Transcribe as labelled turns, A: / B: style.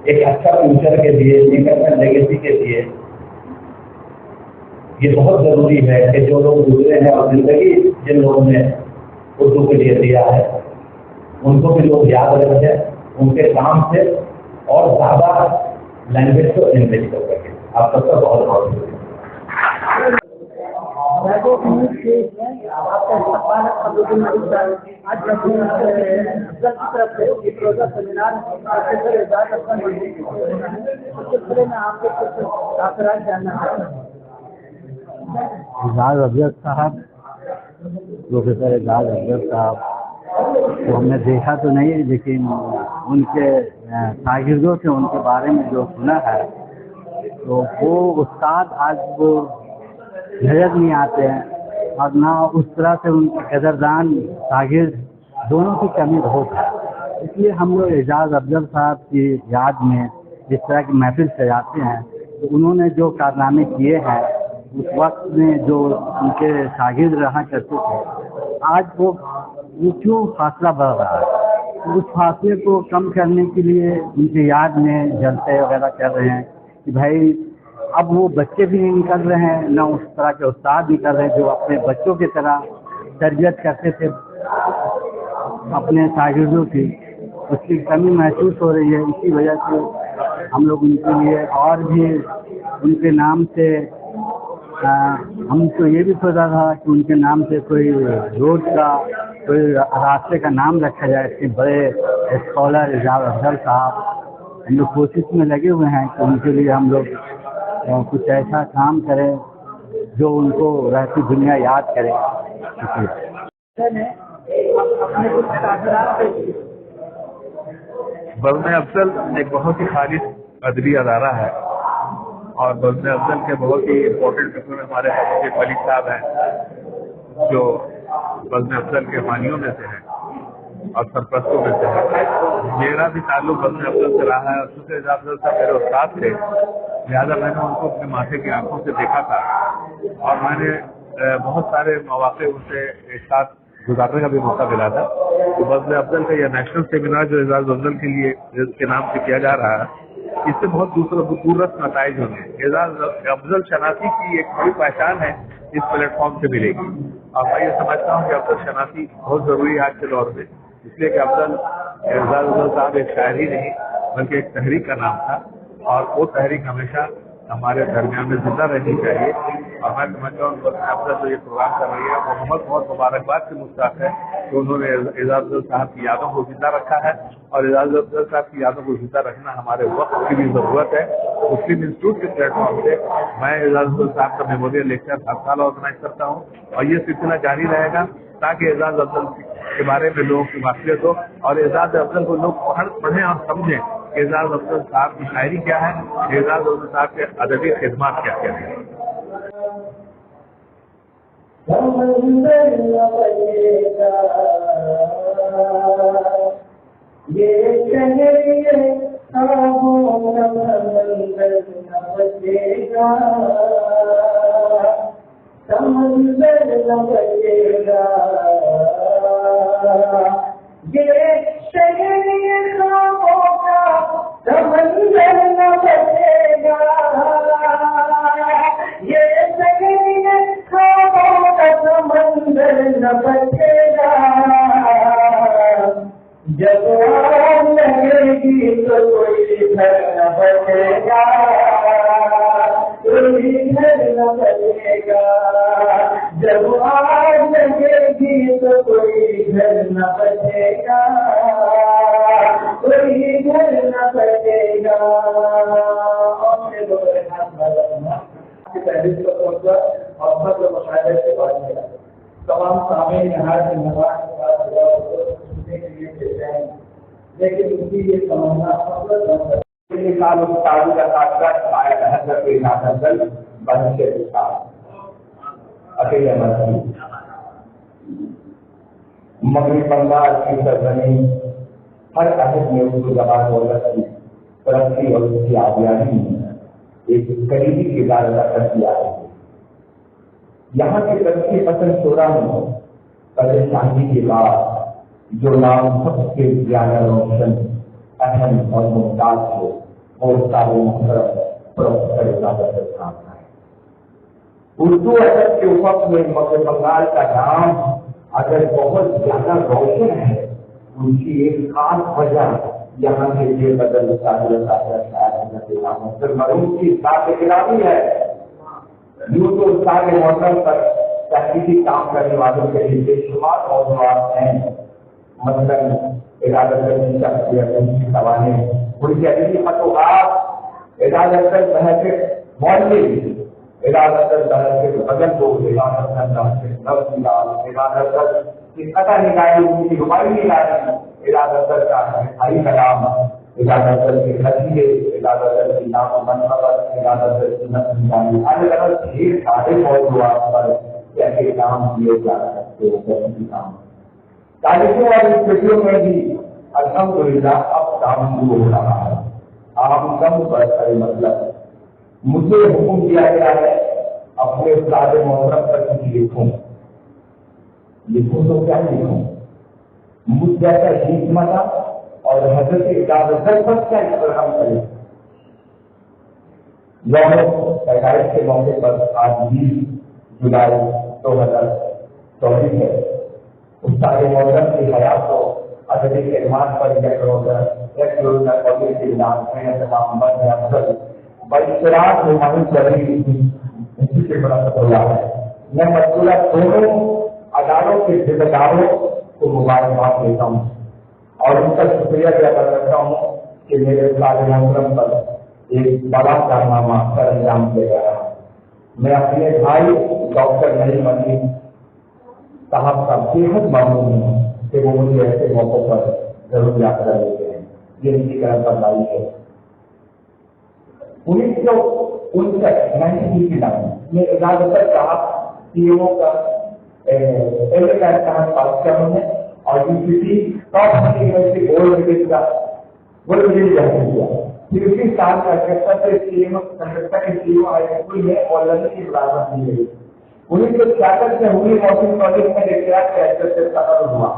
A: ایک اچھا فیوچر کے لیے، ایک اچھا لیگیسی کے لیے یہ بہت ضروری ہے کہ جو لوگ گزرے ہیں اور زندگی جن لوگوں نے اردو کے لیے دیا ہے ان کو بھی لوگ یاد رکھیں، ان کے کام سے اور زیادہ لینگویج کو انگلش کر سکیں۔ آپ سب کا بہت بہت شکریہ۔
B: اعجاز افضل صاحب، پروفیسر اعجاز افضل صاحب کو ہم نے دیکھا تو نہیں، لیکن ان کے شاگردوں سے ان کے بارے میں جو سنا ہے تو وہ استاد آج وہ نظر نہیں آتے ہیں، اور نہ اس طرح سے ان کے قدردان شاگرد دونوں کی کمی بہت ہے۔ اس لیے ہم لوگ اعجاز افضل صاحب کی یاد میں جس طرح کی محفل سجاتے ہیں تو انہوں نے جو کارنامے کیے ہیں اس وقت میں جو ان کے شاگرد رہا کرتے تھے، آج وہ کیوں فاصلہ بڑھ رہا ہے، اس فاصلے کو کم کرنے کے لیے ان کی یاد میں جلسے وغیرہ کر رہے ہیں کہ بھائی اب وہ بچے بھی نہیں نکل رہے ہیں، نہ اس طرح کے استاد نکل رہے ہیں جو اپنے بچوں کی طرح تربیت کرتے تھے اپنے شاگردوں کی، اس کی کمی محسوس ہو رہی ہے۔ اسی وجہ سے ہم لوگ ان کے لیے اور بھی ان کے نام سے ہم تو یہ بھی سوچا تھا کہ ان کے نام سے کوئی روڈ کا کوئی راستے کا نام رکھا جائے، اتنے بڑے اسکالر اعجاز افضل صاحب۔ ہم لوگ کوشش میں لگے ہوئے ہیں کہ ان کے لیے ہم لوگ کچھ ایسا کام کریں جو ان کو رہتی دنیا یاد کرے۔
C: بزم افضل ایک بہت ہی خالص ادبی ادارہ ہے، اور بزم افضل کے بہت ہی امپورٹنٹ فکر ہمارے حافظ ملک صاحب ہیں جو بزم افضل کے بانیوں میں سے ہیں اور سرپرستوں میں سے ہے۔ میرا بھی تعلق بزم افضل سے رہا ہے، اور چونکہ اعجاز افضل صاحب میرے استاد تھے لہٰذا میں نے ان کو اپنے ماتھے کی آنکھوں سے دیکھا تھا، اور میں نے بہت سارے مواقع ان سے ایک ساتھ گزارنے کا بھی موقع ملا تھا۔ تو بزم افضل کا یہ نیشنل سیمینار جو اعجاز افضل کے لیے کے نام سے کیا جا رہا ہے، اس سے بہت دوررس نتائج ہوں گے۔ اعجاز افضل شناسی کی ایک بڑی پہچان ہے اس پلیٹ فارم سے ملے گی، اور میں یہ سمجھتا ہوں کہ افضل شناسی بہت ضروری ہے آج کے دور میں، اس لیے کہ اعجاز افضل صاحب ایک شاعر ہی نہیں بلکہ ایک تحریک کا نام تھا، اور وہ تحریک ہمیشہ ہمارے درمیان میں زندہ رہنی چاہیے۔ اور میں سمجھتا ہوں کہ افضل جو یہ پروگرام کر رہی ہے وہ بہت بہت مبارکباد سے مستحق ہے کہ انہوں نے اعجاز افضل صاحب کی یادوں کو زندہ رکھا ہے، اور اعجاز افضل صاحب کی یادوں کو زندہ رکھنا ہمارے وقت کی بھی ضرورت ہے۔ مسلم انسٹیٹیوٹ کے پلیٹ فارم سے میں اعجاز افضل صاحب کا میموریل لیکچر ہر سال آرگنائز کرتا ہوں، اور یہ سلسلہ جاری رہے گا تاکہ اعجاز افضل کے بارے میں لوگوں کی واقفیت ہو، اور اعجاز افضل کو لوگ پڑھیں اور سمجھیں کہ اعجاز افضل صاحب کی شاعری کیا ہے، اعجاز افضل صاحب کے ادبی خدمات کیا کیا ہیں۔
D: جب آگ لگے گی تو کوئی گھر نہ بچے گا، کوئی گھر نہ بچے گا، جب آگ لگے گی تو کوئی گھر نہ بچے گا، کوئی گھر نہ بچے گا۔ تحریر کو پہنچا اور مطلب مشاہدے سے بات کیا، تمام سامعین یہاں کے نواز کے بعد سننے کے لیے دیتے ہیں، لیکن ان کی یہ تمنا سال استاد کا کاغذات پائے حضرت اعجاز افضل بن کے اکیلے مسجد مغرب بنگال کی سرزمین ہر عہد میں اردو زبان دولت کی ترقی اور اس کی آبیاری میں ایک قریبی کردار ادا کرتی آ رہی ہے۔ یہاں کی ترقی پسند شعرا میں پریشانی کے بعد جو نام سب سے زیادہ روشن اہم اور ممتاز ہو اور سارے محترم پروفیسر اجازت صاحب ہیں. اردو ادب کے وقت میں مغرب بنگال کا نام اگر بہت زیادہ روشن ہے، ان کی ایک خاص وجہ یہاں کے یہ بدل پھر مرحوم کی ذات گرامی ہے. یوں تو سارے محترم پر تحقیقی کام کرنے والوں کے لیے بے شمار موضوعات ہیں، مثلاً اجازت کی شخصیت کی قوانین، ان کی ادبی فتوحات، اجازت بحث مولوی، اجازت بحث بدل کو، اجازت اجازت کی قطع نکالی، ان کی رمائی نکالی، اجازت کا انتہائی کلام، اجازت کے خطیے، اجازت کی نام و منصبت، اجازت کی نسل نکالی، الگ الگ ڈھیر سارے موضوعات پر کیسے کام کیے جا سکتے ہیں. کام تاریخوں اور اسٹوڈیو میں بھی الحمدللہ اب کام شروع ہو رہا ہے. عام کم پر مطلب مجھے حکم دیا گیا ہے اپنے استاد محترم پر کچھ لکھوں تو کیا لکھوں؟ مجھ جیسا حکمت اور حضرت اجازت پر کیا استعمال کریں. یوم پیدائش کے موقع پر آج 20 جولائی 2024 ہے. استاد محترم کی حیات کو ادبی خدمات پر ایک روزہ قبول کے اعلان میں تمام مرد افضل باشتراک نمائش کرنے اسی کے برابر ہو رہا ہے. میں مذکورہ دونوں اداروں کے ذمہ داروں کو مبارکباد دیتا ہوں اور ان کا شکریہ ادا کرتا ہوں کہ میرے استاد محترم پر ایک بڑا کارنامہ سر انجام دے رہا ہے. میں اپنے بھائی ڈاکٹر نعیم علی صاحب کا بےحد ممنون ہوں کہ وہ مجھے ایسے موقع پر ضرور یاد کر لیتے ہیں. یہ ان کی طرف برداشت ہے. 1959 میں اجازت صاحب CEO کا MA کا امتحان پاس کیا انہوں نے اور university top university gold medal کا گولڈ میڈل حاصل کیا. پھر اسی سال کلکتہ سے کلکتہ کے CEO ہائی اسکول میں اور لندن کی ملازمت دی گئی. 1966 میں ہوئی موسم کالج میں لیکچرر کے حیثیت سے تقرر ہوا.